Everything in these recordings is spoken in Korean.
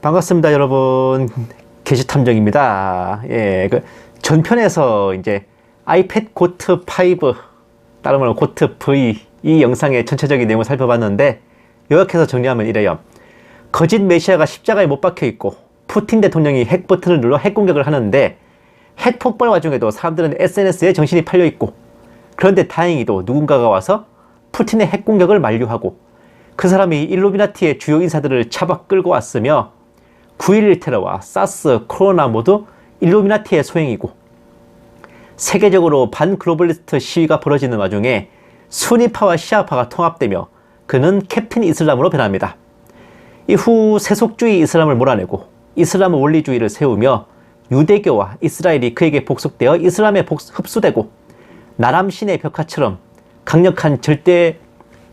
반갑습니다, 여러분. 게시탐정입니다. 예, 전편에서 이제 아이패드 고트 5, 다른 말로 고트 V 이 영상의 전체적인 내용을 살펴봤는데 요약해서 정리하면 이래요. 거짓 메시아가 십자가에 못 박혀 있고 푸틴 대통령이 핵 버튼을 눌러 핵 공격을 하는데 핵 폭발 와중에도 사람들은 SNS에 정신이 팔려 있고, 그런데 다행히도 누군가가 와서 푸틴의 핵 공격을 만류하고 그 사람이 일루미나티의 주요 인사들을 잡아 끌고 왔으며 9.11 테러와 사스, 코로나 모두 일루미나티의 소행이고, 세계적으로 반글로벌리스트 시위가 벌어지는 와중에 수니파와 시아파가 통합되며 그는 캡틴 이슬람으로 변합니다. 이후 세속주의 이슬람을 몰아내고 이슬람 원리주의를 세우며 유대교와 이스라엘이 그에게 복속되어 이슬람에 흡수되고 나람신의 벽화처럼 강력한 절대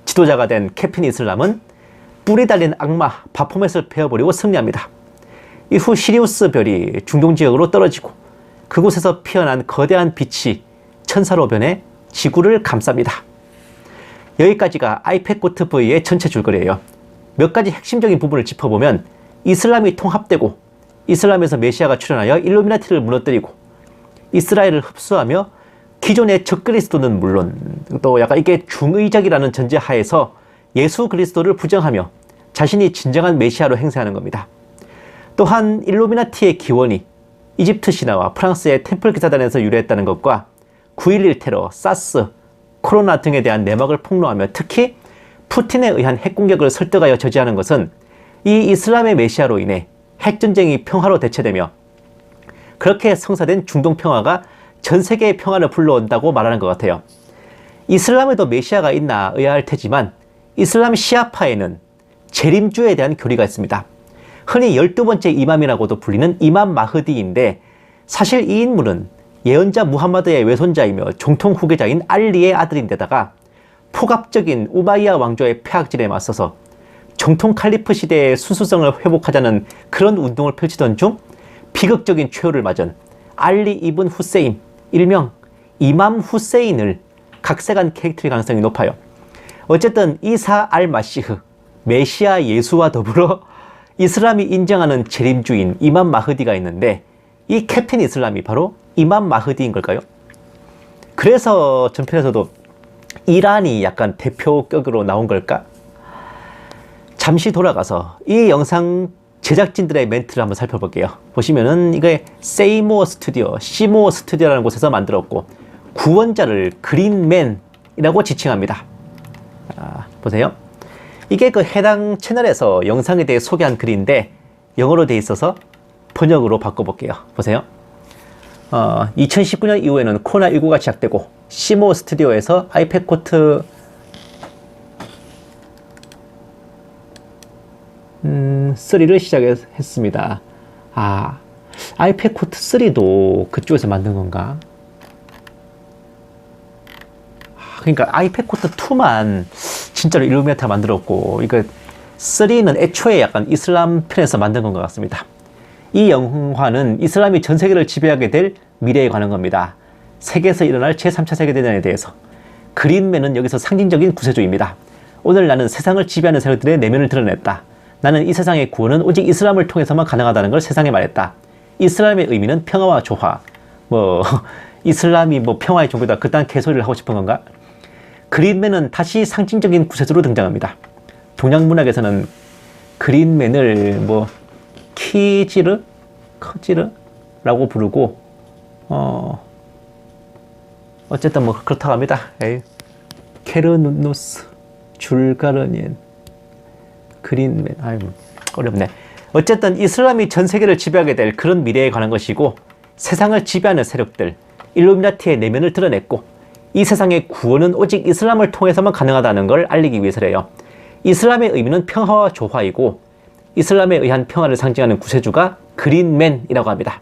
지도자가 된 캡틴 이슬람은 뿔이 달린 악마 바포멧을 베어버리고 승리합니다. 이후 시리우스 별이 중동 지역으로 떨어지고 그곳에서 피어난 거대한 빛이 천사로 변해 지구를 감쌉니다. 여기까지가 아이패드 고트 V의 전체 줄거리예요. 몇 가지 핵심적인 부분을 짚어보면 이슬람이 통합되고 이슬람에서 메시아가 출현하여 일루미나티를 무너뜨리고 이스라엘을 흡수하며 기존의 적그리스도는 물론 또 약간 이게 중의적이라는 전제 하에서 예수 그리스도를 부정하며 자신이 진정한 메시아로 행세하는 겁니다. 또한 일루미나티의 기원이 이집트 신화와 프랑스의 템플 기사단에서 유래했다는 것과 9.11 테러, 사스, 코로나 등에 대한 내막을 폭로하며 특히 푸틴에 의한 핵공격을 설득하여 저지하는 것은 이 이슬람의 메시아로 인해 핵전쟁이 평화로 대체되며 그렇게 성사된 중동 평화가 전 세계의 평화를 불러온다고 말하는 것 같아요. 이슬람에도 메시아가 있나 의아할 테지만 이슬람 시아파에는 재림주에 대한 교리가 있습니다. 흔히 12번째 이맘이라고도 불리는 이맘 마흐디인데 사실 이 인물은 예언자 무함마드의 외손자이며 정통 후계자인 알리의 아들인데다가 폭압적인 우마이야 왕조의 폐악질에 맞서서 정통 칼리프 시대의 순수성을 회복하자는 그런 운동을 펼치던 중 비극적인 최후를 맞은 알리 이븐 후세인, 일명 이맘 후세인을 각색한 캐릭터일 가능성이 높아요. 어쨌든 이사 알 마시흐, 메시아 예수와 더불어 이슬람이 인정하는 재림주인 이맘 마흐디가 있는데 이 캡틴 이슬람이 바로 이맘 마흐디인 걸까요? 그래서 전편에서도 이란이 약간 대표격으로 나온 걸까? 잠시 돌아가서 이 영상 제작진들의 멘트를 한번 살펴볼게요. 보시면은 이게 세이모어 스튜디오, 시모어 스튜디오라는 곳에서 만들었고 구원자를 그린맨이라고 지칭합니다. 보세요. 이게 그 해당 채널에서 영상에 대해 소개한 글인데 영어로 되어 있어서 번역으로 바꿔볼게요. 보세요. 2019년 이후에는 코로나19가 시작되고 시모 스튜디오에서 아이패드 고트 3를 시작했습니다. 아이패드 고트 3도 그쪽에서 만든 건가? 그러니까 아이패드 고트 2만 진짜로 일루미나티가 만들었고 이거 3는 애초에 약간 이슬람 편에서 만든 건 것 같습니다. 이 영화는 이슬람이 전 세계를 지배하게 될 미래에 관한 겁니다. 세계에서 일어날 제3차 세계대전에 대해서. 그린맨은 여기서 상징적인 구세주입니다. 오늘 나는 세상을 지배하는 세력들의 내면을 드러냈다. 나는 이 세상의 구원은 오직 이슬람을 통해서만 가능하다는 걸 세상에 말했다. 이슬람의 의미는 평화와 조화. 이슬람이 평화의 종교다. 그딴 개소리를 하고 싶은 건가? 그린맨은 다시 상징적인 구세주로 등장합니다. 동양문학에서는 그린맨을 커지르라고 부르고 어쨌든 그렇다고 합니다. 케르누누스, 줄가르니엔, 그린맨, 어렵네. 어쨌든 이슬람이 전 세계를 지배하게 될 그런 미래에 관한 것이고 세상을 지배하는 세력들, 일루미나티의 내면을 드러냈고 이 세상의 구원은 오직 이슬람을 통해서만 가능하다는 걸 알리기 위해서래요. 이슬람의 의미는 평화와 조화이고 이슬람에 의한 평화를 상징하는 구세주가 그린맨이라고 합니다.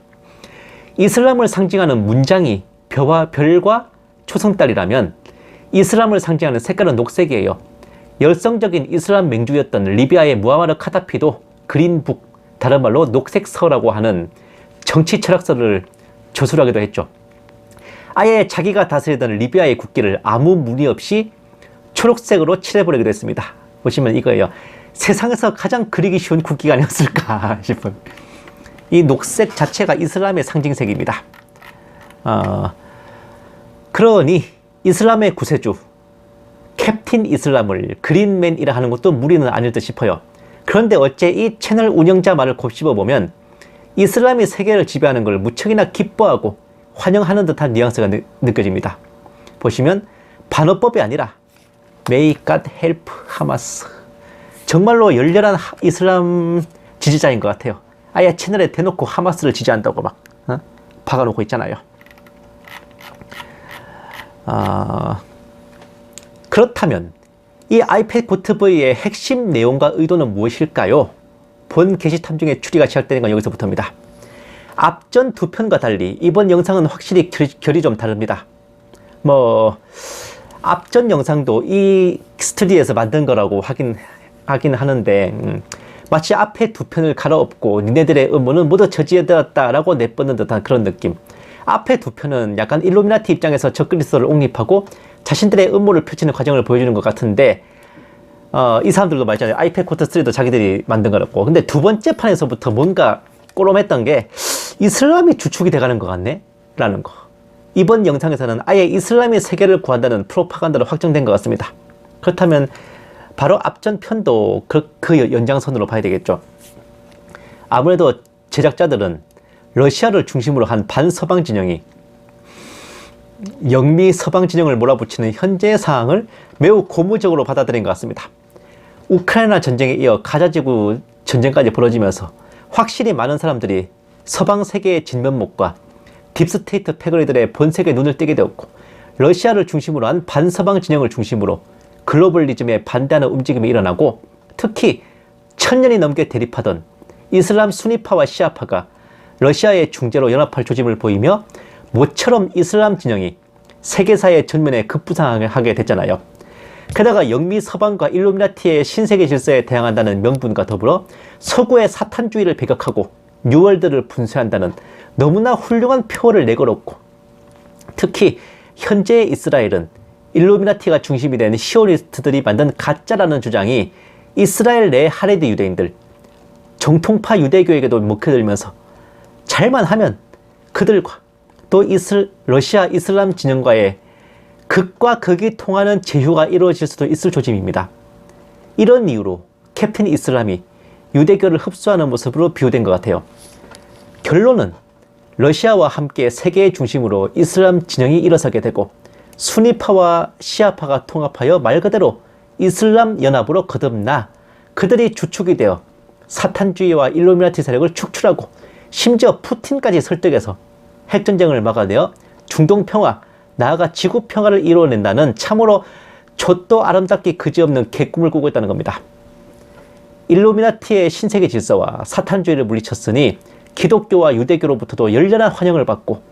이슬람을 상징하는 문장이 별과 초승달이라면 이슬람을 상징하는 색깔은 녹색이에요. 열성적인 이슬람 맹주였던 리비아의 무아마르 카다피도 그린북, 다른 말로 녹색서라고 하는 정치 철학서를 저술하기도 했죠. 아예 자기가 다스리던 리비아의 국기를 아무 무리 없이 초록색으로 칠해버리기도 했습니다. 보시면 이거예요. 세상에서 가장 그리기 쉬운 국기가 아니었을까 싶은. 이 녹색 자체가 이슬람의 상징색입니다. 그러니 이슬람의 구세주 캡틴 이슬람을 그린맨이라 하는 것도 무리는 아닐 듯 싶어요. 그런데 어째 이 채널 운영자 말을 곱씹어보면 이슬람이 세계를 지배하는 걸 무척이나 기뻐하고 환영하는 듯한 뉘앙스가 느껴집니다. 보시면 반어법이 아니라 May God help 하마스. 정말로 열렬한 이슬람 지지자인 것 같아요. 아예 채널에 대놓고 하마스를 지지한다고 막 박아놓고 있잖아요. 그렇다면 이 아이패드 고트 V의 핵심 내용과 의도는 무엇일까요? 본 게시 탐정의 추리가 시작되는 건 여기서부터입니다. 앞전 두 편과 달리 이번 영상은 확실히 결이 좀 다릅니다. 앞전 영상도 이 스튜디오에서 만든 거라고 하긴 하는데 마치 앞에 두 편을 갈아엎고 니네들의 음모는 모두 저지해들었다라고 내뻗는 듯한 그런 느낌. 앞에 두 편은 약간 일루미나티 입장에서 적그리스도를 옹립하고 자신들의 음모를 펼치는 과정을 보여주는 것 같은데 이 사람들도 말이잖아요. 아이패드 코트 3도 자기들이 만든 거라고. 근데 두 번째 판에서부터 뭔가 꼬롬했던 게 이슬람이 주축이 돼가는 것 같네? 라는 거. 이번 영상에서는 아예 이슬람이 세계를 구한다는 프로파간다로 확정된 것 같습니다. 그렇다면 바로 앞전 편도 그 연장선으로 봐야 되겠죠. 아무래도 제작자들은 러시아를 중심으로 한 반서방 진영이 영미 서방 진영을 몰아붙이는 현재의 상황을 매우 고무적으로 받아들인 것 같습니다. 우크라이나 전쟁에 이어 가자지구 전쟁까지 벌어지면서 확실히 많은 사람들이 서방 세계의 진면목과 딥스테이트 패거리들의 본색에 눈을 뜨게 되었고 러시아를 중심으로 한 반서방 진영을 중심으로 글로벌리즘에 반대하는 움직임이 일어나고 특히 1000년이 넘게 대립하던 이슬람 수니파와 시아파가 러시아의 중재로 연합할 조짐을 보이며 모처럼 이슬람 진영이 세계사의 전면에 급부상하게 됐잖아요. 게다가 영미 서방과 일루미나티의 신세계 질서에 대항한다는 명분과 더불어 서구의 사탄주의를 배격하고 뉴월드를 분쇄한다는 너무나 훌륭한 표어를 내걸었고 특히 현재의 이스라엘은 일루미나티가 중심이 된 시오니스트들이 만든 가짜라는 주장이 이스라엘 내 하레드 유대인들, 정통파 유대교에게도 먹혀들면서 잘만 하면 그들과 또 러시아 이슬람 진영과의 극과 극이 통하는 제휴가 이루어질 수도 있을 조짐입니다. 이런 이유로 캡틴 이슬람이 유대교를 흡수하는 모습으로 비유된 것 같아요. 결론은 러시아와 함께 세계의 중심으로 이슬람 진영이 일어서게 되고 수니파와 시아파가 통합하여 말 그대로 이슬람 연합으로 거듭나 그들이 주축이 되어 사탄주의와 일루미나티 세력을 축출하고 심지어 푸틴까지 설득해서 핵전쟁을 막아내어 중동 평화, 나아가 지구 평화를 이루어낸다는 참으로 좆도 아름답기 그지없는 개꿈을 꾸고 있다는 겁니다. 일루미나티의 신세계 질서와 사탄주의를 물리쳤으니 기독교와 유대교로부터도 열렬한 환영을 받고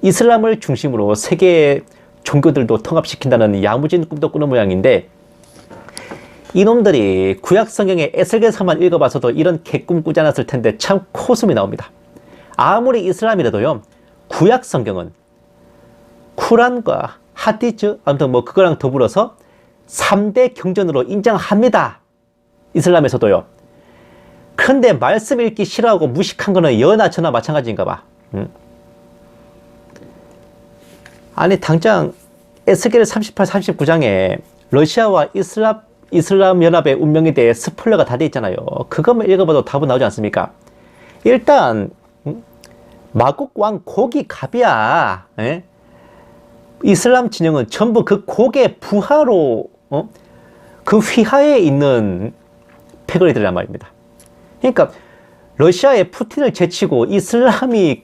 이슬람을 중심으로 세계의 종교들도 통합시킨다는 야무진 꿈도 꾸는 모양인데 이놈들이 구약 성경의 에스겔서만 읽어봐서도 이런 개꿈 꾸지 않았을 텐데 참 코숨이 나옵니다. 아무리 이슬람이라도요 구약 성경은 쿠란과 하디즈 아무튼 그거랑 더불어서 3대 경전으로 인정합니다. 이슬람에서도요. 그런데 말씀 읽기 싫어하고 무식한 거는 여나 저나 마찬가지인가 봐. 아니 당장 에스겔 38, 39장에 러시아와 이슬람 연합의 운명에 대해 스포일러가 다 돼 있잖아요. 그것만 읽어봐도 답은 나오지 않습니까? 일단 마국 왕 고기 갑이야. 에? 이슬람 진영은 전부 그 곡의 부하로 그 휘하에 있는 패거리들이란 말입니다. 그러니까 러시아의 푸틴을 제치고 이슬람이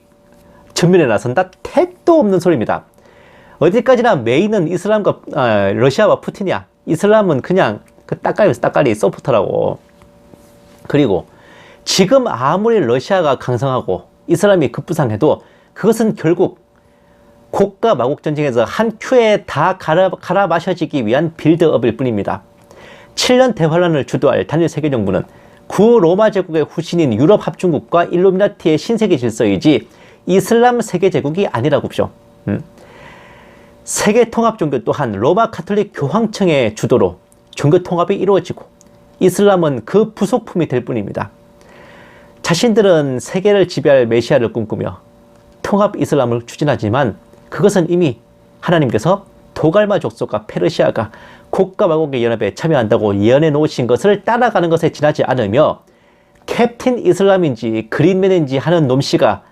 전면에 나선다? 택도 없는 소리입니다. 어디까지나 메인은 이슬람과 러시아와 푸틴이야. 이슬람은 그냥 그 따까리 서포터라고. 그리고 지금 아무리 러시아가 강성하고 이슬람이 급부상해도 그것은 결국 곡과 마곡 전쟁에서 한 큐에 다 갈아 마셔지기 위한 빌드업일 뿐입니다. 7년 대환란을 주도할 단일 세계정부는 구로마 제국의 후신인 유럽 합중국과 일루미나티의 신세계 질서이지 이슬람 세계 제국이 아니라고죠. 세계 통합 종교 또한 로마 카톨릭 교황청의 주도로 종교 통합이 이루어지고 이슬람은 그 부속품이 될 뿐입니다. 자신들은 세계를 지배할 메시아를 꿈꾸며 통합 이슬람을 추진하지만 그것은 이미 하나님께서 도갈마 족속과 페르시아가 곡과 마곡의 연합에 참여한다고 예언해 놓으신 것을 따라가는 것에 지나지 않으며 캡틴 이슬람인지 그린맨인지 하는 놈씨가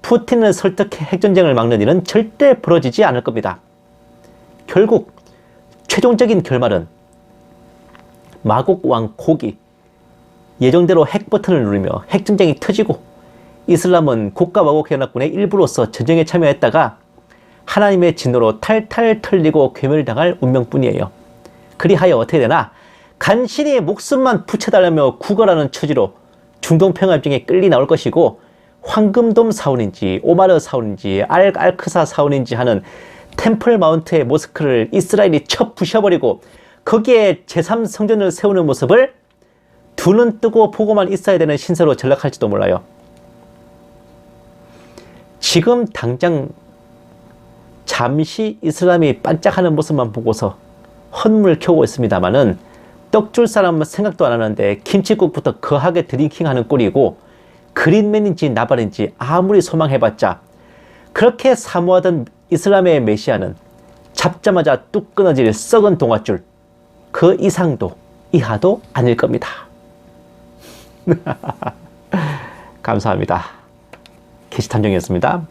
푸틴을 설득해 핵전쟁을 막는 일은 절대 벌어지지 않을 겁니다. 결국 최종적인 결말은 마곡왕 곡이 예정대로 핵 버튼을 누르며 핵전쟁이 터지고 이슬람은 곡과 마곡 연합군의 일부로서 전쟁에 참여했다가 하나님의 진노로 탈탈 털리고 괴멸당할 운명뿐이에요. 그리하여 어떻게 되나 간신히 목숨만 붙여달라며 구걸하는 처지로 중동평화협정에 끌리 나올 것이고 황금돔 사원인지 오마르 사원인지 알크사 사원인지 하는 템플 마운트의 모스크를 이스라엘이 쳐 부셔버리고 거기에 제3성전을 세우는 모습을 두 눈 뜨고 보고만 있어야 되는 신세로 전락할지도 몰라요. 지금 당장 잠시 이슬람이 반짝하는 모습만 보고서 헛물 켜고 있습니다만은 떡 줄 사람은 생각도 안 하는데 김치국부터 거하게 드링킹하는 꼴이고 그린맨인지 나발인지 아무리 소망해봤자 그렇게 사모하던 이슬람의 메시아는 잡자마자 뚝 끊어질 썩은 동아줄 그 이상도 이하도 아닐 겁니다. 감사합니다. 게시탐정이었습니다.